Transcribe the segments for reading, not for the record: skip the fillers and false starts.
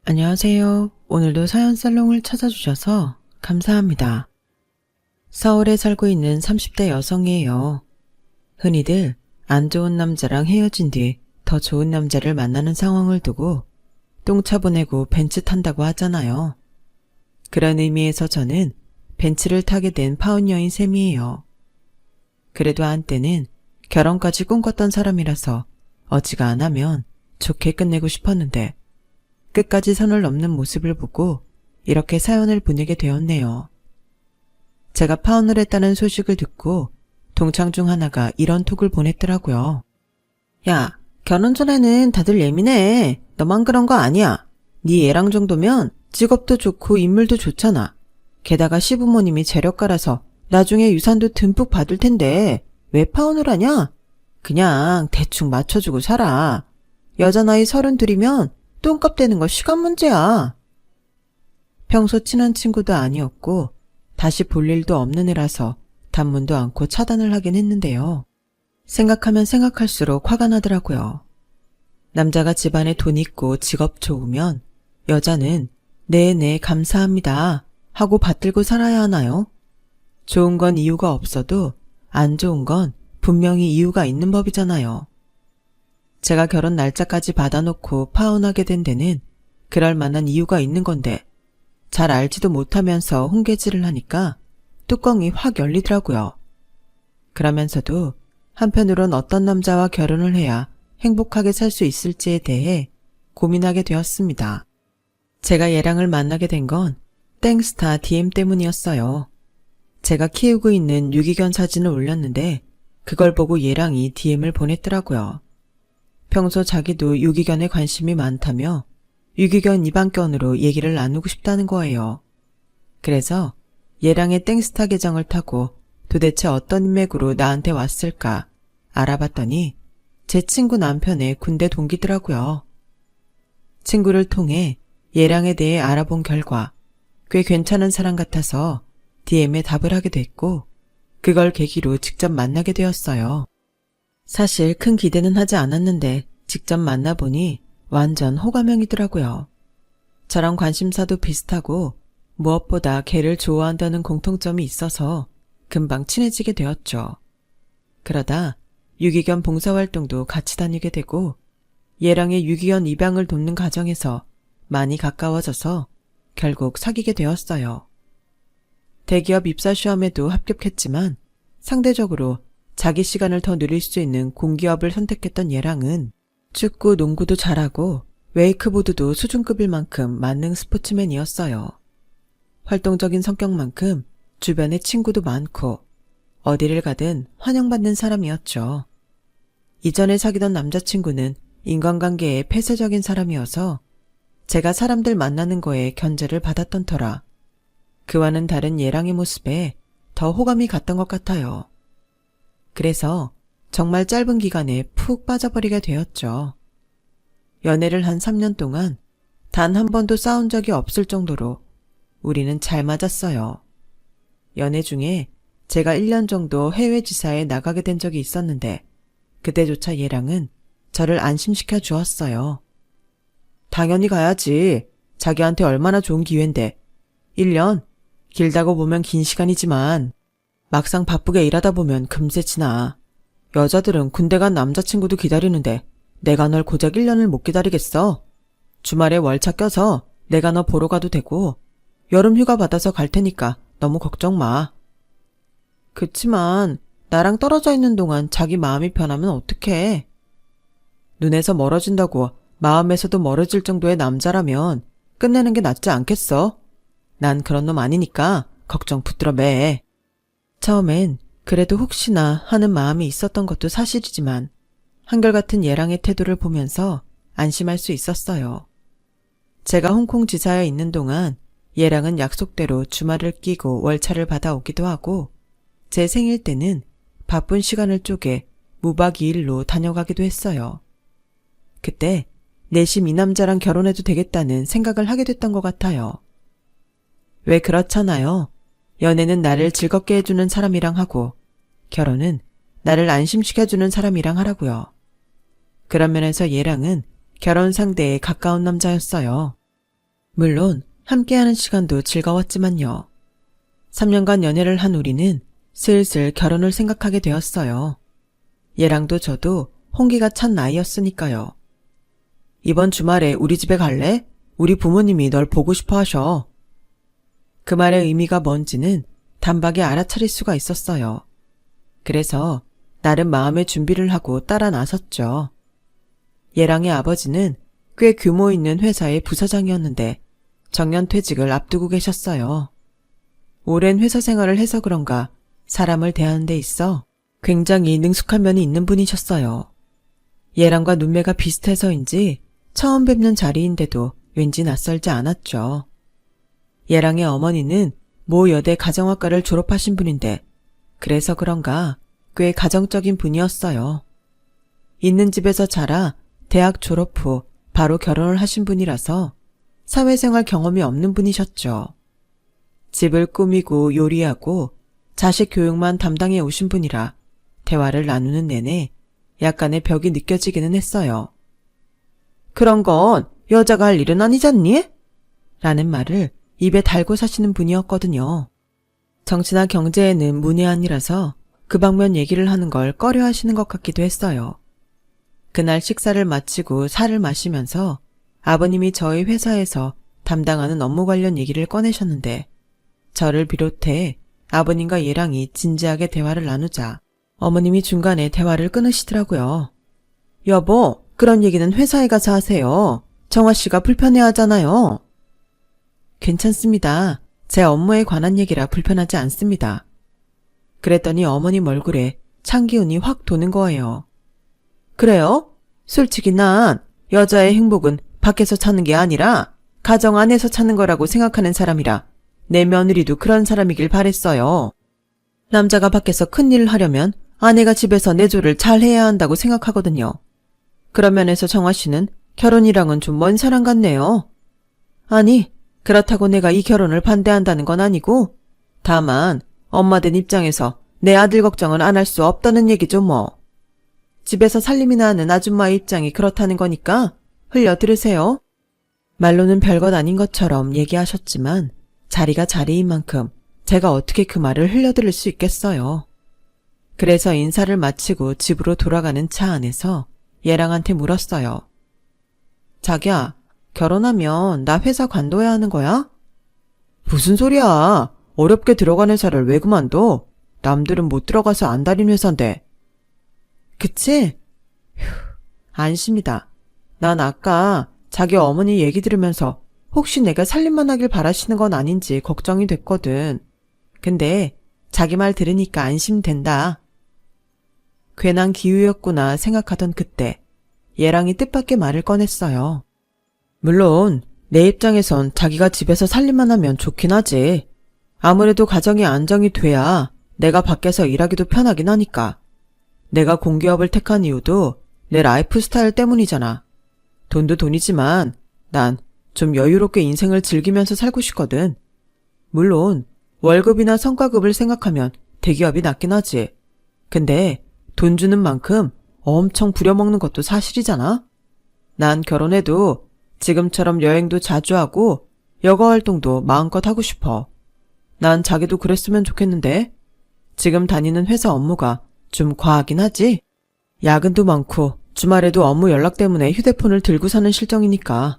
안녕하세요. 오늘도 사연 살롱을 찾아주셔서 감사합니다. 서울에 살고 있는 30대 여성이에요. 흔히들 안 좋은 남자랑 헤어진 뒤 더 좋은 남자를 만나는 상황을 두고 똥차 보내고 벤츠 탄다고 하잖아요. 그런 의미에서 저는 벤츠를 타게 된 파혼녀인 셈이에요. 그래도 한때는 결혼까지 꿈꿨던 사람이라서 어지간하면 좋게 끝내고 싶었는데 끝까지 선을 넘는 모습을 보고 이렇게 사연을 보내게 되었네요. 제가 파혼을 했다는 소식을 듣고 동창 중 하나가 이런 톡을 보냈더라고요. 야, 결혼 전에는 다들 예민해. 너만 그런 거 아니야. 네 얘랑 정도면 직업도 좋고 인물도 좋잖아. 게다가 시부모님이 재력가라서 나중에 유산도 듬뿍 받을 텐데 왜 파혼을 하냐? 그냥 대충 맞춰주고 살아. 여자 나이 32이면 똥값 되는 거 시간 문제야. 평소 친한 친구도 아니었고 다시 볼 일도 없는 애라서 단문도 않고 차단을 하긴 했는데요. 생각하면 생각할수록 화가 나더라고요. 남자가 집안에 돈 있고 직업 좋으면 여자는 네네 감사합니다 하고 받들고 살아야 하나요? 좋은 건 이유가 없어도 안 좋은 건 분명히 이유가 있는 법이잖아요. 제가 결혼 날짜까지 받아놓고 파혼하게 된 데는 그럴 만한 이유가 있는 건데 잘 알지도 못하면서 훈계질을 하니까 뚜껑이 확 열리더라고요. 그러면서도 한편으론 어떤 남자와 결혼을 해야 행복하게 살 수 있을지에 대해 고민하게 되었습니다. 제가 얘랑을 만나게 된 건 땡스타 DM 때문이었어요. 제가 키우고 있는 유기견 사진을 올렸는데 그걸 보고 얘랑이 DM을 보냈더라고요. 평소 자기도 유기견에 관심이 많다며 유기견 입양견으로 얘기를 나누고 싶다는 거예요. 그래서 얘랑의 땡스타 계정을 타고 도대체 어떤 인맥으로 나한테 왔을까 알아봤더니 제 친구 남편의 군대 동기더라고요. 친구를 통해 얘랑에 대해 알아본 결과 꽤 괜찮은 사람 같아서 DM에 답을 하게 됐고 그걸 계기로 직접 만나게 되었어요. 사실 큰 기대는 하지 않았는데 직접 만나보니 완전 호감형이더라고요. 저랑 관심사도 비슷하고 무엇보다 개를 좋아한다는 공통점이 있어서 금방 친해지게 되었죠. 그러다 유기견 봉사활동도 같이 다니게 되고 얘랑의 유기견 입양을 돕는 과정에서 많이 가까워져서 결국 사귀게 되었어요. 대기업 입사시험에도 합격했지만 상대적으로 자기 시간을 더 누릴 수 있는 공기업을 선택했던 얘랑은 축구, 농구도 잘하고 웨이크보드도 수준급일 만큼 만능 스포츠맨이었어요. 활동적인 성격만큼 주변에 친구도 많고 어디를 가든 환영받는 사람이었죠. 이전에 사귀던 남자친구는 인간관계에 폐쇄적인 사람이어서 제가 사람들 만나는 거에 견제를 받았던 터라 그와는 다른 얘랑의 모습에 더 호감이 갔던 것 같아요. 그래서 정말 짧은 기간에 푹 빠져버리게 되었죠. 연애를 한 3년 동안 단 한 번도 싸운 적이 없을 정도로 우리는 잘 맞았어요. 연애 중에 제가 1년 정도 해외 지사에 나가게 된 적이 있었는데 그때조차 얘랑은 저를 안심시켜 주었어요. 당연히 가야지. 자기한테 얼마나 좋은 기회인데. 1년? 길다고 보면 긴 시간이지만 막상 바쁘게 일하다 보면 금세 지나. 여자들은 군대 간 남자친구도 기다리는데 내가 널 고작 1년을 못 기다리겠어. 주말에 월차 껴서 내가 너 보러 가도 되고 여름 휴가 받아서 갈 테니까 너무 걱정 마. 그치만 나랑 떨어져 있는 동안 자기 마음이 변하면 어떡해. 눈에서 멀어진다고 마음에서도 멀어질 정도의 남자라면 끝내는 게 낫지 않겠어? 난 그런 놈 아니니까 걱정 붙들어 매. 처음엔 그래도 혹시나 하는 마음이 있었던 것도 사실이지만 한결같은 얘랑의 태도를 보면서 안심할 수 있었어요. 제가 홍콩 지사에 있는 동안 얘랑은 약속대로 주말을 끼고 월차를 받아오기도 하고 제 생일 때는 바쁜 시간을 쪼개 무박 2일로 다녀가기도 했어요. 그때 내심 이 남자랑 결혼해도 되겠다는 생각을 하게 됐던 것 같아요. 왜 그렇잖아요. 연애는 나를 즐겁게 해주는 사람이랑 하고 결혼은 나를 안심시켜주는 사람이랑 하라고요. 그런 면에서 얘랑은 결혼 상대에 가까운 남자였어요. 물론 함께하는 시간도 즐거웠지만요. 3년간 연애를 한 우리는 슬슬 결혼을 생각하게 되었어요. 얘랑도 저도 홍기가 찬 나이였으니까요. 이번 주말에 우리 집에 갈래? 우리 부모님이 널 보고 싶어 하셔. 그 말의 의미가 뭔지는 단박에 알아차릴 수가 있었어요. 그래서 나름 마음의 준비를 하고 따라 나섰죠. 얘랑의 아버지는 꽤 규모 있는 회사의 부사장이었는데 정년퇴직을 앞두고 계셨어요. 오랜 회사 생활을 해서 그런가 사람을 대하는 데 있어 굉장히 능숙한 면이 있는 분이셨어요. 얘랑과 눈매가 비슷해서인지 처음 뵙는 자리인데도 왠지 낯설지 않았죠. 얘랑의 어머니는 모 여대 가정학과를 졸업하신 분인데 그래서 그런가 꽤 가정적인 분이었어요. 있는 집에서 자라 대학 졸업 후 바로 결혼을 하신 분이라서 사회생활 경험이 없는 분이셨죠. 집을 꾸미고 요리하고 자식 교육만 담당해 오신 분이라 대화를 나누는 내내 약간의 벽이 느껴지기는 했어요. 그런 건 여자가 할 일은 아니잖니? 라는 말을 입에 달고 사시는 분이었거든요. 정치나 경제에는 문외한이라서 그 방면 얘기를 하는 걸 꺼려 하시는 것 같기도 했어요. 그날 식사를 마치고 차를 마시면서 아버님이 저희 회사에서 담당하는 업무 관련 얘기를 꺼내셨는데 저를 비롯해 아버님과 얘랑이 진지하게 대화를 나누자 어머님이 중간에 대화를 끊으시더라고요. 여보, 그런 얘기는 회사에 가서 하세요. 정화 씨가 불편해하잖아요. 괜찮습니다. 제 업무에 관한 얘기라 불편하지 않습니다. 그랬더니 어머님 얼굴에 찬기운이 확 도는 거예요. 그래요? 솔직히 난 여자의 행복은 밖에서 찾는 게 아니라 가정 안에서 찾는 거라고 생각하는 사람이라 내 며느리도 그런 사람이길 바랬어요. 남자가 밖에서 큰일을 하려면 아내가 집에서 내조를 잘 해야 한다고 생각하거든요. 그런 면에서 정화 씨는 결혼이랑은 좀 먼 사람 같네요. 아니, 그렇다고 내가 이 결혼을 반대한다는 건 아니고 다만 엄마 된 입장에서 내 아들 걱정을 안 할 수 없다는 얘기죠 뭐. 집에서 살림이나 하는 아줌마의 입장이 그렇다는 거니까 흘려 들으세요. 말로는 별것 아닌 것처럼 얘기하셨지만 자리가 자리인 만큼 제가 어떻게 그 말을 흘려들을 수 있겠어요. 그래서 인사를 마치고 집으로 돌아가는 차 안에서 얘랑한테 물었어요. 자기야, 결혼하면 나 회사 관둬야 하는 거야? 무슨 소리야. 어렵게 들어간 회사를 왜 그만둬? 남들은 못 들어가서 안 다닌 회사인데. 그치? 휴, 안심이다. 난 아까 자기 어머니 얘기 들으면서 혹시 내가 살림만 하길 바라시는 건 아닌지 걱정이 됐거든. 근데 자기 말 들으니까 안심된다. 괜한 기우였구나 생각하던 그때 얘랑이 뜻밖의 말을 꺼냈어요. 물론 내 입장에선 자기가 집에서 살림만 하면 좋긴 하지. 아무래도 가정이 안정이 돼야 내가 밖에서 일하기도 편하긴 하니까. 내가 공기업을 택한 이유도 내 라이프 스타일 때문이잖아. 돈도 돈이지만 난 좀 여유롭게 인생을 즐기면서 살고 싶거든. 물론 월급이나 성과급을 생각하면 대기업이 낫긴 하지. 근데 돈 주는 만큼 엄청 부려먹는 것도 사실이잖아. 난 결혼해도 지금처럼 여행도 자주 하고 여가 활동도 마음껏 하고 싶어. 난 자기도 그랬으면 좋겠는데 지금 다니는 회사 업무가 좀 과하긴 하지? 야근도 많고 주말에도 업무 연락 때문에 휴대폰을 들고 사는 실정이니까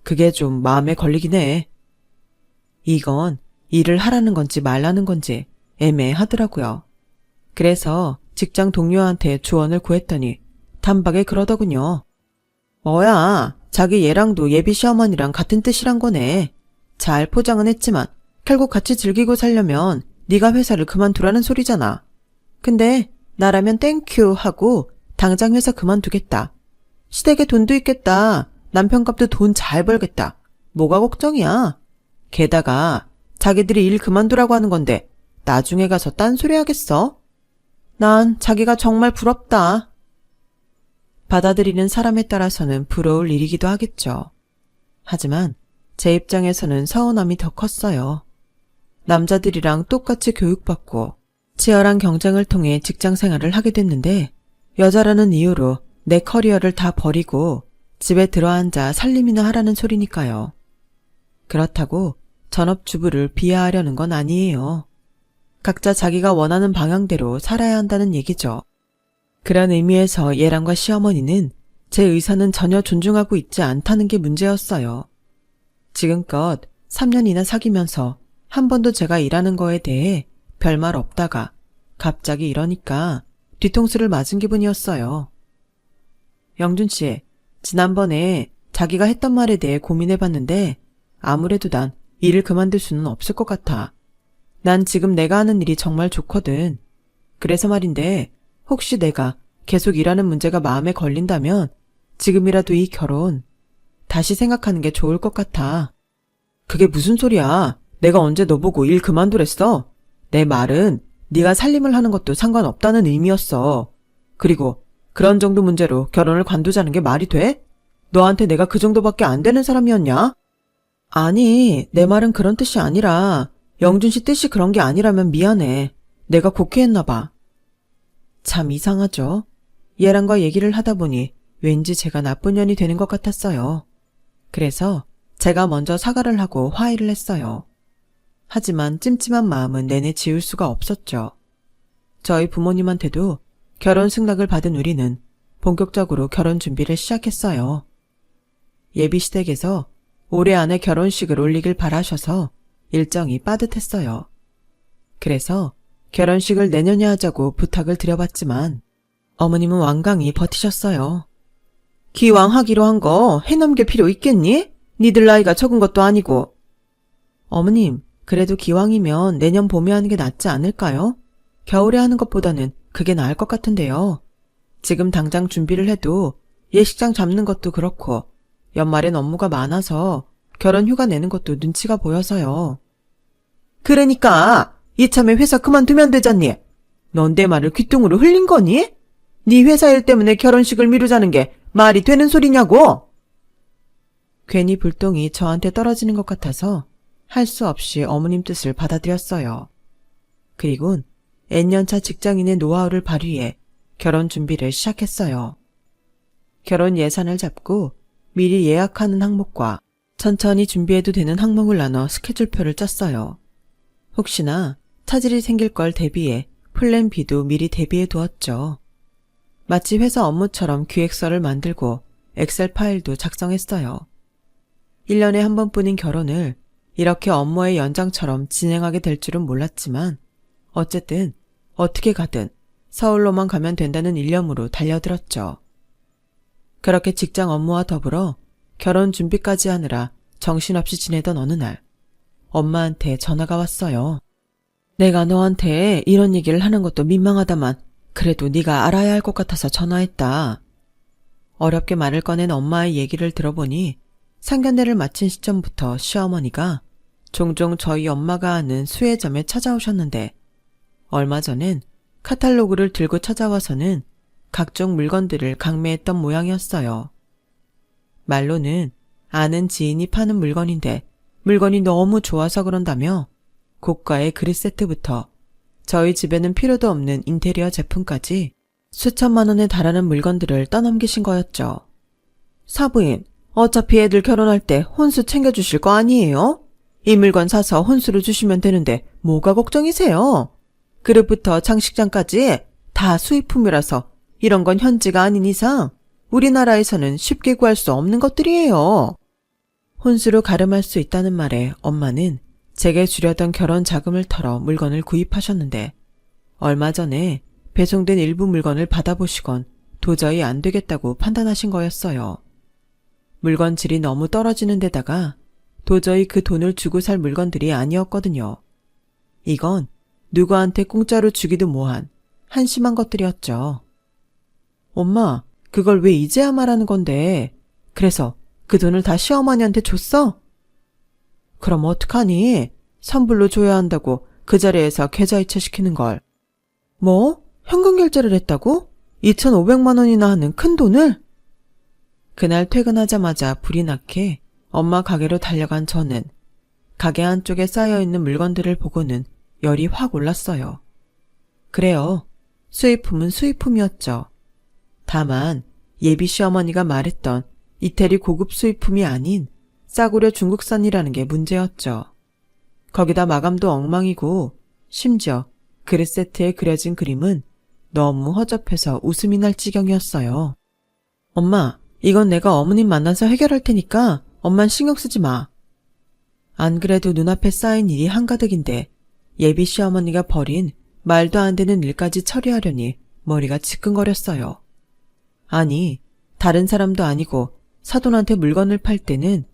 그게 좀 마음에 걸리긴 해. 이건 일을 하라는 건지 말라는 건지 애매하더라고요. 그래서 직장 동료한테 조언을 구했더니 단박에 그러더군요. 뭐야, 자기 얘랑도 예비 시어머니랑 같은 뜻이란 거네. 잘 포장은 했지만 결국 같이 즐기고 살려면 네가 회사를 그만두라는 소리잖아. 근데 나라면 땡큐 하고 당장 회사 그만두겠다. 시댁에 돈도 있겠다. 남편값도 돈 잘 벌겠다. 뭐가 걱정이야. 게다가 자기들이 일 그만두라고 하는 건데 나중에 가서 딴소리 하겠어? 난 자기가 정말 부럽다. 받아들이는 사람에 따라서는 부러울 일이기도 하겠죠. 하지만 제 입장에서는 서운함이 더 컸어요. 남자들이랑 똑같이 교육받고 치열한 경쟁을 통해 직장 생활을 하게 됐는데 여자라는 이유로 내 커리어를 다 버리고 집에 들어앉아 살림이나 하라는 소리니까요. 그렇다고 전업주부를 비하하려는 건 아니에요. 각자 자기가 원하는 방향대로 살아야 한다는 얘기죠. 그런 의미에서 예랑과 시어머니는 제 의사는 전혀 존중하고 있지 않다는 게 문제였어요. 지금껏 3년이나 사귀면서 한 번도 제가 일하는 거에 대해 별말 없다가 갑자기 이러니까 뒤통수를 맞은 기분이었어요. 영준 씨, 지난번에 자기가 했던 말에 대해 고민해봤는데 아무래도 난 일을 그만둘 수는 없을 것 같아. 난 지금 내가 하는 일이 정말 좋거든. 그래서 말인데 혹시 내가 계속 일하는 문제가 마음에 걸린다면 지금이라도 이 결혼 다시 생각하는 게 좋을 것 같아. 그게 무슨 소리야. 내가 언제 너 보고 일 그만두랬어? 내 말은 네가 살림을 하는 것도 상관없다는 의미였어. 그리고 그런 정도 문제로 결혼을 관두자는 게 말이 돼? 너한테 내가 그 정도밖에 안 되는 사람이었냐? 아니, 내 말은 그런 뜻이 아니라 영준 씨 뜻이 그런 게 아니라면 미안해. 내가 곡해했나 봐. 참 이상하죠? 얘랑과 얘기를 하다 보니 왠지 제가 나쁜 년이 되는 것 같았어요. 그래서 제가 먼저 사과를 하고 화해를 했어요. 하지만 찜찜한 마음은 내내 지울 수가 없었죠. 저희 부모님한테도 결혼 승낙을 받은 우리는 본격적으로 결혼 준비를 시작했어요. 예비시댁에서 올해 안에 결혼식을 올리길 바라셔서 일정이 빠듯했어요. 그래서 결혼식을 내년에 하자고 부탁을 드려봤지만 어머님은 완강히 버티셨어요. 기왕 하기로 한 거 해넘길 필요 있겠니? 니들 나이가 적은 것도 아니고. 어머님, 그래도 기왕이면 내년 봄에 하는 게 낫지 않을까요? 겨울에 하는 것보다는 그게 나을 것 같은데요. 지금 당장 준비를 해도 예식장 잡는 것도 그렇고 연말엔 업무가 많아서 결혼 휴가 내는 것도 눈치가 보여서요. 그러니까 이참에 회사 그만두면 되잖니. 넌 내 말을 귓등으로 흘린 거니? 네 회사 일 때문에 결혼식을 미루자는 게 말이 되는 소리냐고? 괜히 불똥이 저한테 떨어지는 것 같아서 할 수 없이 어머님 뜻을 받아들였어요. 그리곤 N년차 직장인의 노하우를 발휘해 결혼 준비를 시작했어요. 결혼 예산을 잡고 미리 예약하는 항목과 천천히 준비해도 되는 항목을 나눠 스케줄표를 짰어요. 혹시나 차질이 생길 걸 대비해 플랜 B도 미리 대비해 두었죠. 마치 회사 업무처럼 기획서를 만들고 엑셀 파일도 작성했어요. 1년에 한 번뿐인 결혼을 이렇게 업무의 연장처럼 진행하게 될 줄은 몰랐지만 어쨌든 어떻게 가든 서울로만 가면 된다는 일념으로 달려들었죠. 그렇게 직장 업무와 더불어 결혼 준비까지 하느라 정신없이 지내던 어느 날 엄마한테 전화가 왔어요. 내가 너한테 이런 얘기를 하는 것도 민망하다만 그래도 네가 알아야 할 것 같아서 전화했다. 어렵게 말을 꺼낸 엄마의 얘기를 들어보니 상견례를 마친 시점부터 시어머니가 종종 저희 엄마가 아는 수혜점에 찾아오셨는데 얼마 전엔 카탈로그를 들고 찾아와서는 각종 물건들을 강매했던 모양이었어요. 말로는 아는 지인이 파는 물건인데 물건이 너무 좋아서 그런다며 고가의 그릇 세트부터 저희 집에는 필요도 없는 인테리어 제품까지 수천만 원에 달하는 물건들을 떠넘기신 거였죠. 사부인, 어차피 애들 결혼할 때 혼수 챙겨주실 거 아니에요? 이 물건 사서 혼수로 주시면 되는데 뭐가 걱정이세요? 그릇부터 장식장까지 다 수입품이라서 이런 건 현지가 아닌 이상 우리나라에서는 쉽게 구할 수 없는 것들이에요. 혼수로 가름할 수 있다는 말에 엄마는 제게 주려던 결혼 자금을 털어 물건을 구입하셨는데 얼마 전에 배송된 일부 물건을 받아보시곤 도저히 안 되겠다고 판단하신 거였어요. 물건 질이 너무 떨어지는 데다가 도저히 그 돈을 주고 살 물건들이 아니었거든요. 이건 누구한테 공짜로 주기도 뭐한 한심한 것들이었죠. 엄마, 그걸 왜 이제야 말하는 건데? 그래서 그 돈을 다 시어머니한테 줬어? 그럼 어떡하니? 선불로 줘야 한다고 그 자리에서 계좌이체 시키는 걸. 뭐? 현금 결제를 했다고? 2,500만 원이나 하는 큰 돈을? 그날 퇴근하자마자 불이 나게 엄마 가게로 달려간 저는 가게 한쪽에 쌓여있는 물건들을 보고는 열이 확 올랐어요. 그래요. 수입품은 수입품이었죠. 다만 예비 시어머니가 말했던 이태리 고급 수입품이 아닌 싸구려 중국산이라는 게 문제였죠. 거기다 마감도 엉망이고 심지어 그릇 세트에 그려진 그림은 너무 허접해서 웃음이 날 지경이었어요. 엄마, 이건 내가 어머님 만나서 해결할 테니까 엄만 신경 쓰지 마. 안 그래도 눈앞에 쌓인 일이 한가득인데 예비 시어머니가 벌인 말도 안 되는 일까지 처리하려니 머리가 지끈거렸어요. 아니, 다른 사람도 아니고 사돈한테 물건을 팔 때는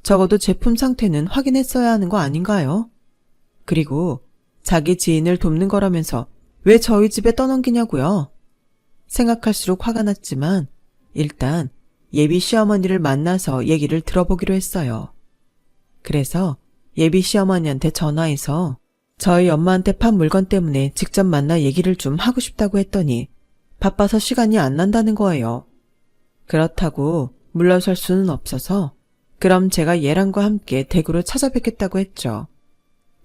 적어도 제품 상태는 확인했어야 하는 거 아닌가요? 그리고 자기 지인을 돕는 거라면서 왜 저희 집에 떠넘기냐고요? 생각할수록 화가 났지만 일단 예비 시어머니를 만나서 얘기를 들어보기로 했어요. 그래서 예비 시어머니한테 전화해서 저희 엄마한테 판 물건 때문에 직접 만나 얘기를 좀 하고 싶다고 했더니 바빠서 시간이 안 난다는 거예요. 그렇다고 물러설 수는 없어서 그럼 제가 얘랑과 함께 댁으로 찾아뵙겠다고 했죠.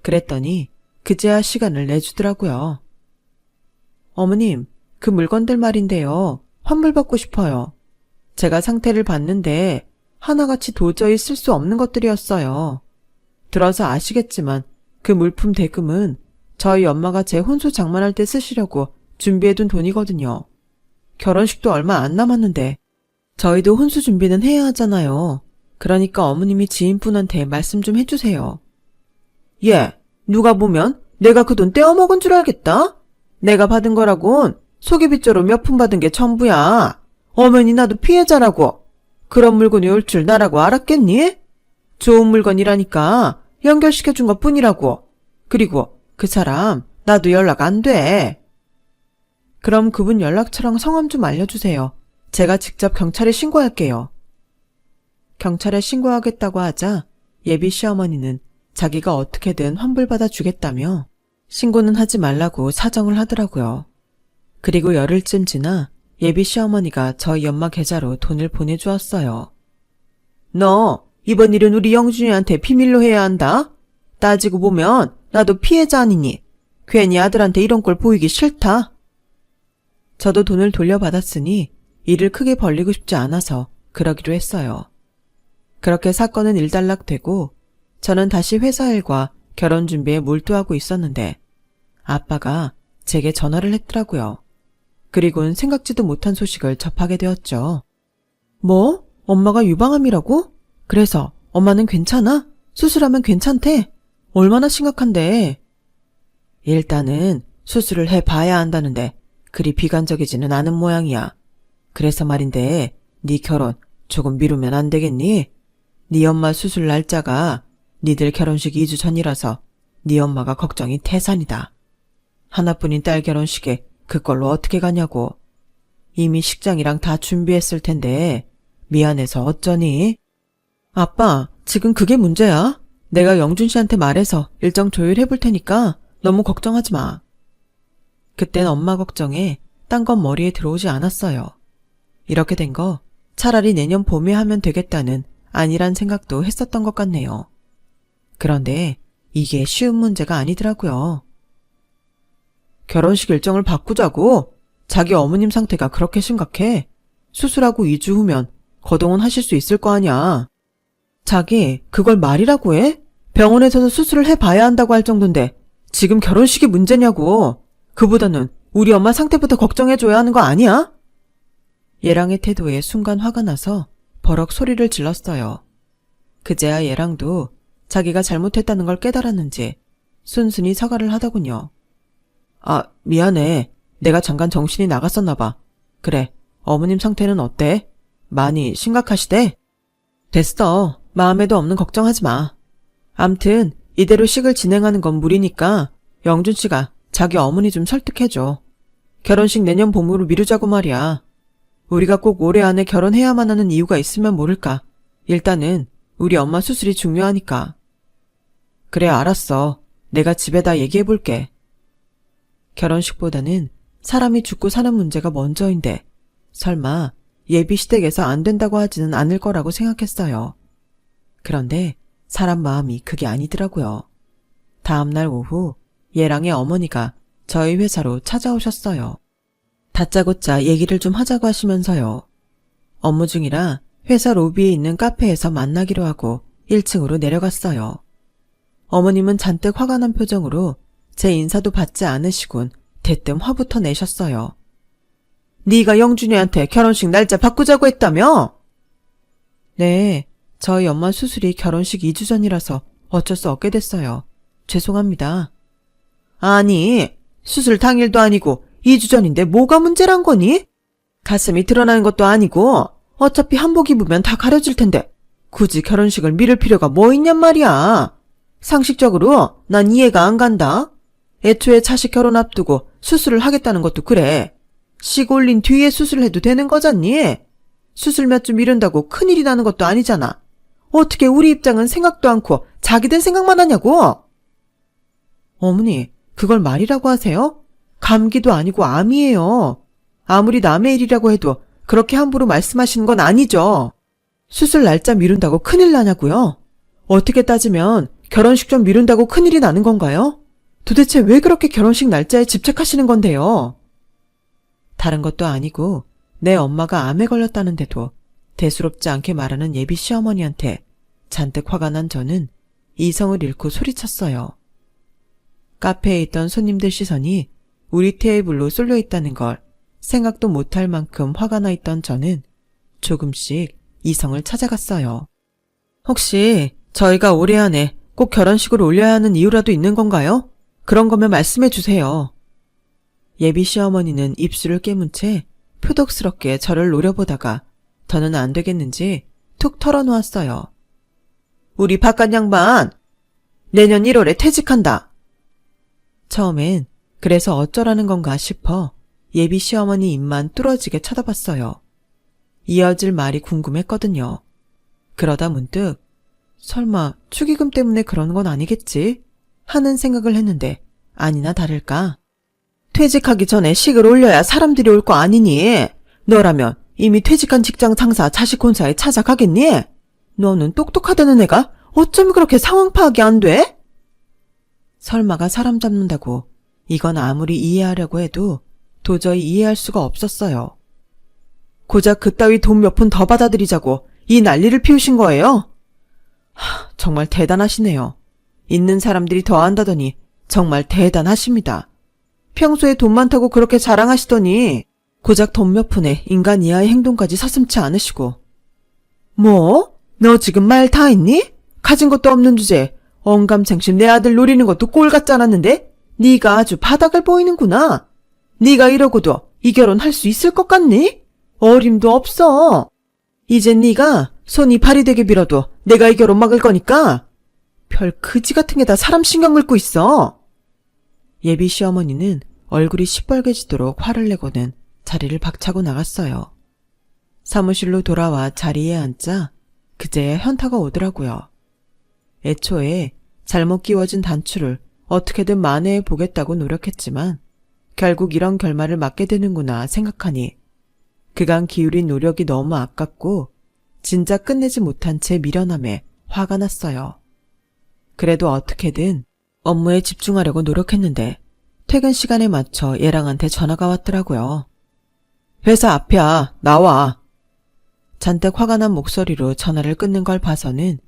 그랬더니 그제야 시간을 내주더라고요. 어머님, 그 물건들 말인데요. 환불받고 싶어요. 제가 상태를 봤는데 하나같이 도저히 쓸 수 없는 것들이었어요. 들어서 아시겠지만 그 물품 대금은 저희 엄마가 제 혼수 장만할 때 쓰시려고 준비해둔 돈이거든요. 결혼식도 얼마 안 남았는데 저희도 혼수 준비는 해야 하잖아요. 그러니까 어머님이 지인분한테 말씀 좀 해주세요. 예, 누가 보면 내가 그 돈 떼어먹은 줄 알겠다? 내가 받은 거라곤 소개비조로 몇 푼 받은 게 전부야. 어머니 나도 피해자라고. 그런 물건이 올 줄 나라고 알았겠니? 좋은 물건이라니까 연결시켜준 것 뿐이라고. 그리고 그 사람 나도 연락 안 돼. 그럼 그분 연락처랑 성함 좀 알려주세요. 제가 직접 경찰에 신고할게요. 경찰에 신고하겠다고 하자 예비 시어머니는 자기가 어떻게든 환불받아 주겠다며 신고는 하지 말라고 사정을 하더라고요. 그리고 열흘쯤 지나 예비 시어머니가 저희 엄마 계좌로 돈을 보내주었어요. 너 이번 일은 우리 영준이한테 비밀로 해야 한다. 따지고 보면 나도 피해자 아니니 괜히 아들한테 이런 꼴 보이기 싫다. 저도 돈을 돌려받았으니 일을 크게 벌리고 싶지 않아서 그러기로 했어요. 그렇게 사건은 일단락되고 저는 다시 회사 일과 결혼 준비에 몰두하고 있었는데 아빠가 제게 전화를 했더라고요. 그리고는 생각지도 못한 소식을 접하게 되었죠. 뭐? 엄마가 유방암이라고? 그래서 엄마는 괜찮아? 수술하면 괜찮대? 얼마나 심각한데? 일단은 수술을 해봐야 한다는데 그리 비관적이지는 않은 모양이야. 그래서 말인데 네 결혼 조금 미루면 안 되겠니? 네 엄마 수술 날짜가 니들 결혼식 2주 전이라서 네 엄마가 걱정이 태산이다. 하나뿐인 딸 결혼식에 그걸로 어떻게 가냐고. 이미 식장이랑 다 준비했을 텐데 미안해서 어쩌니? 아빠, 지금 그게 문제야. 내가 영준 씨한테 말해서 일정 조율해볼 테니까 너무 걱정하지 마. 그땐 엄마 걱정에 딴 건 머리에 들어오지 않았어요. 이렇게 된 거 차라리 내년 봄에 하면 되겠다는 아니란 생각도 했었던 것 같네요. 그런데 이게 쉬운 문제가 아니더라고요. 결혼식 일정을 바꾸자고? 자기 어머님 상태가 그렇게 심각해? 수술하고 2주 후면 거동은 하실 수 있을 거 아냐. 자기 그걸 말이라고 해? 병원에서도 수술을 해봐야 한다고 할 정도인데 지금 결혼식이 문제냐고. 그보다는 우리 엄마 상태부터 걱정해줘야 하는 거 아니야? 예랑의 태도에 순간 화가 나서 버럭 소리를 질렀어요. 그제야 예랑도 자기가 잘못했다는 걸 깨달았는지 순순히 사과를 하더군요. 아, 미안해. 내가 잠깐 정신이 나갔었나 봐. 그래, 어머님 상태는 어때? 많이 심각하시대? 됐어. 마음에도 없는 걱정하지 마. 암튼 이대로 식을 진행하는 건 무리니까 영준 씨가 자기 어머니 좀 설득해줘. 결혼식 내년 봄으로 미루자고 말이야. 우리가 꼭 올해 안에 결혼해야만 하는 이유가 있으면 모를까. 일단은 우리 엄마 수술이 중요하니까. 그래, 알았어. 내가 집에다 얘기해볼게. 결혼식보다는 사람이 죽고 사는 문제가 먼저인데 설마 예비 시댁에서 안 된다고 하지는 않을 거라고 생각했어요. 그런데 사람 마음이 그게 아니더라고요. 다음날 오후 예랑의 어머니가 저희 회사로 찾아오셨어요. 다짜고짜 얘기를 좀 하자고 하시면서요. 업무 중이라 회사 로비에 있는 카페에서 만나기로 하고 1층으로 내려갔어요. 어머님은 잔뜩 화가 난 표정으로 제 인사도 받지 않으시곤 대뜸 화부터 내셨어요. 네가 영준이한테 결혼식 날짜 바꾸자고 했다며? 네, 저희 엄마 수술이 결혼식 2주 전이라서 어쩔 수 없게 됐어요. 죄송합니다. 아니, 수술 당일도 아니고 2주 전인데 뭐가 문제란 거니? 가슴이 드러나는 것도 아니고 어차피 한복 입으면 다 가려질 텐데 굳이 결혼식을 미룰 필요가 뭐 있냔 말이야. 상식적으로 난 이해가 안 간다. 애초에 자식 결혼 앞두고 수술을 하겠다는 것도 그래. 식 올린 뒤에 수술을 해도 되는 거잖니? 수술 몇 주 미룬다고 큰일이 나는 것도 아니잖아. 어떻게 우리 입장은 생각도 않고 자기들 생각만 하냐고? 어머니, 그걸 말이라고 하세요? 감기도 아니고 암이에요. 아무리 남의 일이라고 해도 그렇게 함부로 말씀하시는 건 아니죠. 수술 날짜 미룬다고 큰일 나냐고요? 어떻게 따지면 결혼식 좀 미룬다고 큰일이 나는 건가요? 도대체 왜 그렇게 결혼식 날짜에 집착하시는 건데요? 다른 것도 아니고 내 엄마가 암에 걸렸다는데도 대수롭지 않게 말하는 예비 시어머니한테 잔뜩 화가 난 저는 이성을 잃고 소리쳤어요. 카페에 있던 손님들 시선이 우리 테이블로 쏠려 있다는 걸 생각도 못할 만큼 화가 나 있던 저는 조금씩 이성을 찾아갔어요. 혹시 저희가 올해 안에 꼭 결혼식을 올려야 하는 이유라도 있는 건가요? 그런 거면 말씀해 주세요. 예비 시어머니는 입술을 깨문 채 표독스럽게 저를 노려보다가 더는 안 되겠는지 툭 털어놓았어요. 우리 바깥 양반, 내년 1월에 퇴직한다. 처음엔 그래서 어쩌라는 건가 싶어 예비 시어머니 입만 뚫어지게 쳐다봤어요. 이어질 말이 궁금했거든요. 그러다 문득 설마 축의금 때문에 그런 건 아니겠지? 하는 생각을 했는데 아니나 다를까. 퇴직하기 전에 식을 올려야 사람들이 올 거 아니니? 너라면 이미 퇴직한 직장 상사 자식 혼사에 찾아가겠니? 너는 똑똑하다는 애가 어쩜 그렇게 상황 파악이 안 돼? 설마가 사람 잡는다고 이건 아무리 이해하려고 해도 도저히 이해할 수가 없었어요. 고작 그따위 돈 몇 푼 더 받아들이자고 이 난리를 피우신 거예요? 정말 대단하시네요. 있는 사람들이 더 한다더니 정말 대단하십니다. 평소에 돈 많다고 그렇게 자랑하시더니 고작 돈 몇 푼에 인간 이하의 행동까지 서슴지 않으시고. 뭐? 너 지금 말 다 했니? 가진 것도 없는 주제에 언감생심 내 아들 노리는 것도 꼴 같지 않았는데 네가 아주 바닥을 보이는구나. 네가 이러고도 이 결혼 할 수 있을 것 같니? 어림도 없어. 이젠 네가 손이 발이 되게 빌어도 내가 이 결혼 막을 거니까. 별 그지 같은 게 다 사람 신경 긁고 있어. 예비 시어머니는 얼굴이 시뻘개지도록 화를 내고는 자리를 박차고 나갔어요. 사무실로 돌아와 자리에 앉자 그제야 현타가 오더라고요. 애초에 잘못 끼워진 단추를 어떻게든 만회해 보겠다고 노력했지만 결국 이런 결말을 맞게 되는구나 생각하니 그간 기울인 노력이 너무 아깝고 진작 끝내지 못한 채 미련함에 화가 났어요. 그래도 어떻게든 업무에 집중하려고 노력했는데 퇴근 시간에 맞춰 얘랑한테 전화가 왔더라고요. 회사 앞이야. 나와. 잔뜩 화가 난 목소리로 전화를 끊는 걸 봐서는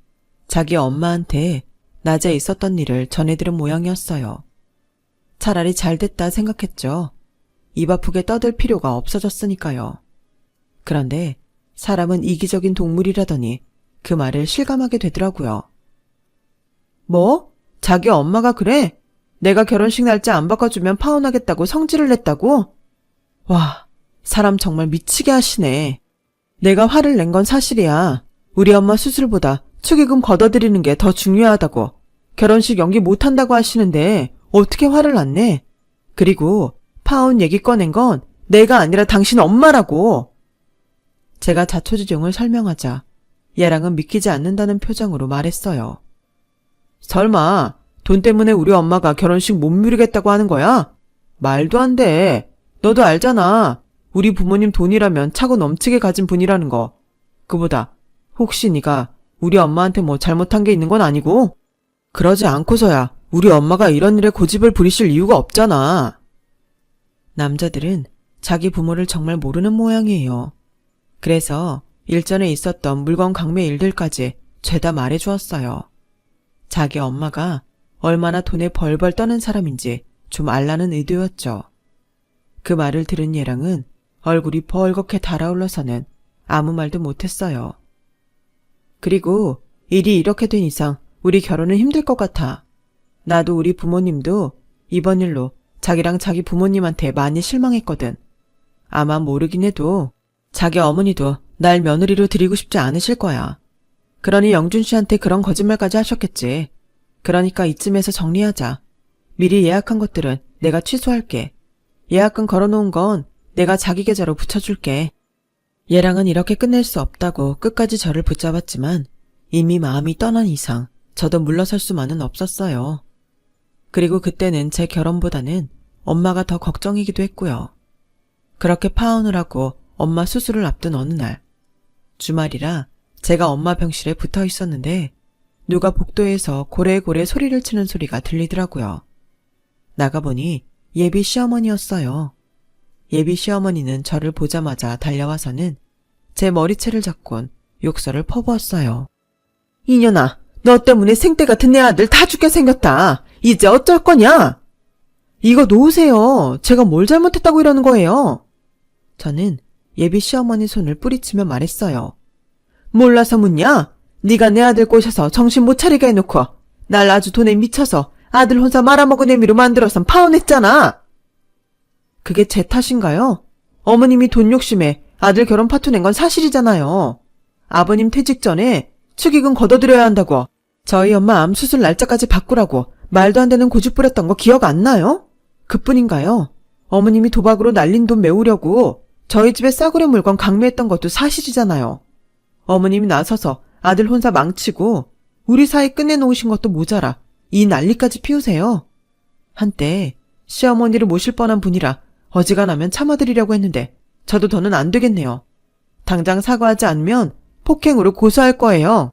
자기 엄마한테 낮에 있었던 일을 전해들은 모양이었어요. 차라리 잘 됐다 생각했죠. 입 아프게 떠들 필요가 없어졌으니까요. 그런데 사람은 이기적인 동물이라더니 그 말을 실감하게 되더라고요. 뭐? 자기 엄마가 그래? 내가 결혼식 날짜 안 바꿔주면 파혼하겠다고 성질을 냈다고? 와, 사람 정말 미치게 하시네. 내가 화를 낸 건 사실이야. 우리 엄마 수술보다 축의금 걷어들이는 게 더 중요하다고. 결혼식 연기 못한다고 하시는데 어떻게 화를 안 내? 그리고 파혼 얘기 꺼낸 건 내가 아니라 당신 엄마라고. 제가 자초지종을 설명하자 얘랑은 믿기지 않는다는 표정으로 말했어요. 설마 돈 때문에 우리 엄마가 결혼식 못 미루겠다고 하는 거야? 말도 안 돼. 너도 알잖아. 우리 부모님 돈이라면 차고 넘치게 가진 분이라는 거. 그보다 혹시 네가 우리 엄마한테 뭐 잘못한 게 있는 건 아니고? 그러지 않고서야 우리 엄마가 이런 일에 고집을 부리실 이유가 없잖아. 남자들은 자기 부모를 정말 모르는 모양이에요. 그래서 일전에 있었던 물건 강매 일들까지 죄다 말해주었어요. 자기 엄마가 얼마나 돈에 벌벌 떠는 사람인지 좀 알라는 의도였죠. 그 말을 들은 얘랑은 얼굴이 벌겋게 달아올라서는 아무 말도 못했어요. 그리고 일이 이렇게 된 이상 우리 결혼은 힘들 것 같아. 나도 우리 부모님도 이번 일로 자기랑 자기 부모님한테 많이 실망했거든. 아마 모르긴 해도 자기 어머니도 날 며느리로 드리고 싶지 않으실 거야. 그러니 영준 씨한테 그런 거짓말까지 하셨겠지. 그러니까 이쯤에서 정리하자. 미리 예약한 것들은 내가 취소할게. 예약금 걸어놓은 건 내가 자기 계좌로 붙여줄게. 얘랑은 이렇게 끝낼 수 없다고 끝까지 저를 붙잡았지만 이미 마음이 떠난 이상 저도 물러설 수만은 없었어요. 그리고 그때는 제 결혼보다는 엄마가 더 걱정이기도 했고요. 그렇게 파혼을 하고 엄마 수술을 앞둔 어느 날, 주말이라 제가 엄마 병실에 붙어 있었는데 누가 복도에서 고래고래 소리를 치는 소리가 들리더라고요. 나가보니 예비 시어머니였어요. 예비 시어머니는 저를 보자마자 달려와서는 제 머리채를 잡곤 욕설을 퍼부었어요. 이년아, 너 때문에 생떼 같은 내 아들 다 죽게 생겼다. 이제 어쩔 거냐? 이거 놓으세요. 제가 뭘 잘못했다고 이러는 거예요? 저는 예비 시어머니 손을 뿌리치며 말했어요. 몰라서 묻냐? 네가 내 아들 꼬셔서 정신 못 차리게 해놓고 날 아주 돈에 미쳐서 아들 혼자 말아먹은 애미로 만들어선 파혼했잖아. 그게 제 탓인가요? 어머님이 돈 욕심에 아들 결혼 파토 낸 건 사실이잖아요. 아버님 퇴직 전에 축의금 걷어들여야 한다고 저희 엄마 암 수술 날짜까지 바꾸라고 말도 안 되는 고집 부렸던 거 기억 안 나요? 그뿐인가요? 어머님이 도박으로 날린 돈 메우려고 저희 집에 싸구려 물건 강매했던 것도 사실이잖아요. 어머님이 나서서 아들 혼자 망치고 우리 사이 끝내놓으신 것도 모자라 이 난리까지 피우세요. 한때 시어머니를 모실 뻔한 분이라 어지간하면 참아드리려고 했는데 저도 더는 안 되겠네요. 당장 사과하지 않으면 폭행으로 고소할 거예요.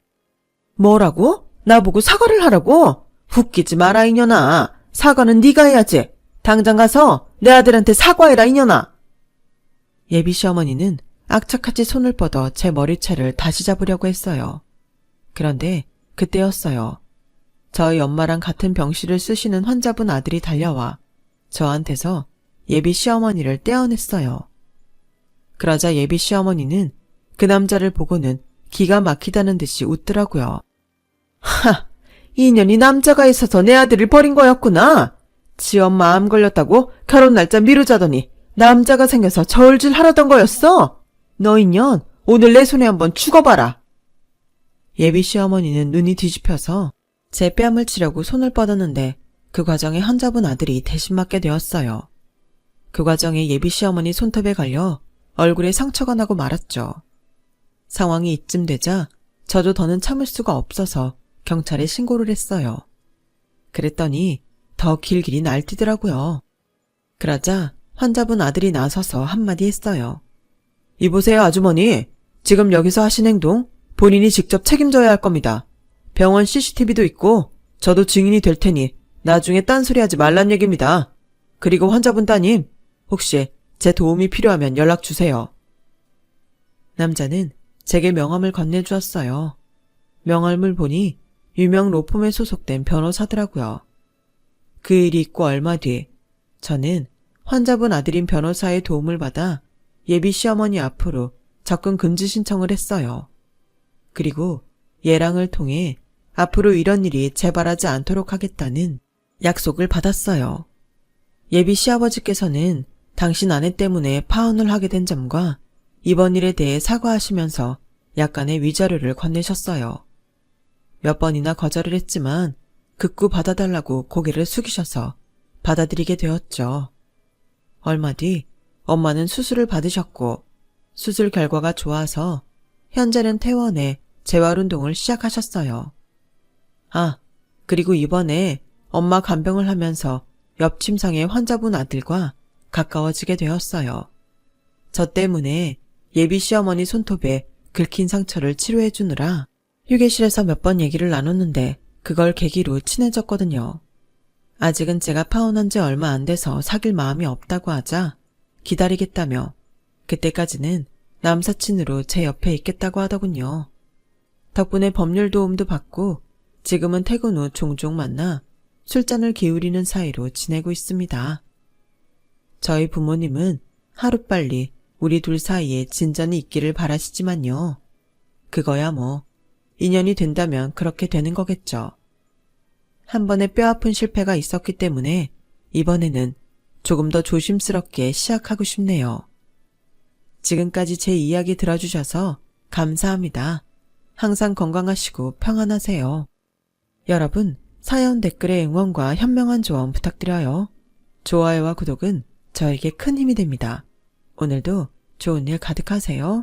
뭐라고? 나보고 사과를 하라고? 웃기지 마라 이년아. 사과는 네가 해야지. 당장 가서 내 아들한테 사과해라 이년아. 예비 시어머니는 악착같이 손을 뻗어 제 머리채를 다시 잡으려고 했어요. 그런데 그때였어요. 저희 엄마랑 같은 병실을 쓰시는 환자분 아들이 달려와 저한테서 예비 시어머니를 떼어냈어요. 그러자 예비 시어머니는 그 남자를 보고는 기가 막히다는 듯이 웃더라고요. 하! 인연이 남자가 있어서 내 아들을 버린 거였구나. 지 엄마 암 걸렸다고 결혼 날짜 미루자더니 남자가 생겨서 저울질 하라던 거였어. 너 인연 오늘 내 손에 한번 죽어봐라. 예비 시어머니는 눈이 뒤집혀서 제 뺨을 치려고 손을 뻗었는데 그 과정에 환자분 아들이 대신 맞게 되었어요. 그 과정에 예비 시어머니 손톱에 걸려 얼굴에 상처가 나고 말았죠. 상황이 이쯤 되자 저도 더는 참을 수가 없어서 경찰에 신고를 했어요. 그랬더니 더 길길이 날뛰더라고요. 그러자 환자분 아들이 나서서 한마디 했어요. 이보세요 아주머니. 지금 여기서 하신 행동 본인이 직접 책임져야 할 겁니다. 병원 CCTV도 있고 저도 증인이 될 테니 나중에 딴소리 하지 말란 얘기입니다. 그리고 환자분 따님 혹시 제 도움이 필요하면 연락 주세요. 남자는 제게 명함을 건네주었어요. 명함을 보니 유명 로펌에 소속된 변호사더라고요. 그 일이 있고 얼마 뒤 저는 환자분 아들인 변호사의 도움을 받아 예비 시어머니 앞으로 접근 금지 신청을 했어요. 그리고 예랑을 통해 앞으로 이런 일이 재발하지 않도록 하겠다는 약속을 받았어요. 예비 시아버지께서는 당신 아내 때문에 파혼을 하게 된 점과 이번 일에 대해 사과하시면서 약간의 위자료를 건네셨어요. 몇 번이나 거절을 했지만 극구 받아달라고 고개를 숙이셔서 받아들이게 되었죠. 얼마 뒤 엄마는 수술을 받으셨고 수술 결과가 좋아서 현재는 퇴원해 재활운동을 시작하셨어요. 아, 그리고 이번에 엄마 간병을 하면서 옆 침상의 환자분 아들과 가까워지게 되었어요. 저 때문에 예비 시어머니 손톱에 긁힌 상처를 치료해 주느라 휴게실에서 몇 번 얘기를 나눴는데 그걸 계기로 친해졌거든요. 아직은 제가 파혼한 지 얼마 안 돼서 사귈 마음이 없다고 하자 기다리겠다며 그때까지는 남사친으로 제 옆에 있겠다고 하더군요. 덕분에 법률 도움도 받고 지금은 퇴근 후 종종 만나 술잔을 기울이는 사이로 지내고 있습니다. 저희 부모님은 하루빨리 우리 둘 사이에 진전이 있기를 바라시지만요. 그거야 뭐 인연이 된다면 그렇게 되는 거겠죠. 한 번의 뼈아픈 실패가 있었기 때문에 이번에는 조금 더 조심스럽게 시작하고 싶네요. 지금까지 제 이야기 들어주셔서 감사합니다. 항상 건강하시고 평안하세요. 여러분, 사연 댓글에 응원과 현명한 조언 부탁드려요. 좋아요와 구독은 저에게 큰 힘이 됩니다. 오늘도 좋은 일 가득하세요.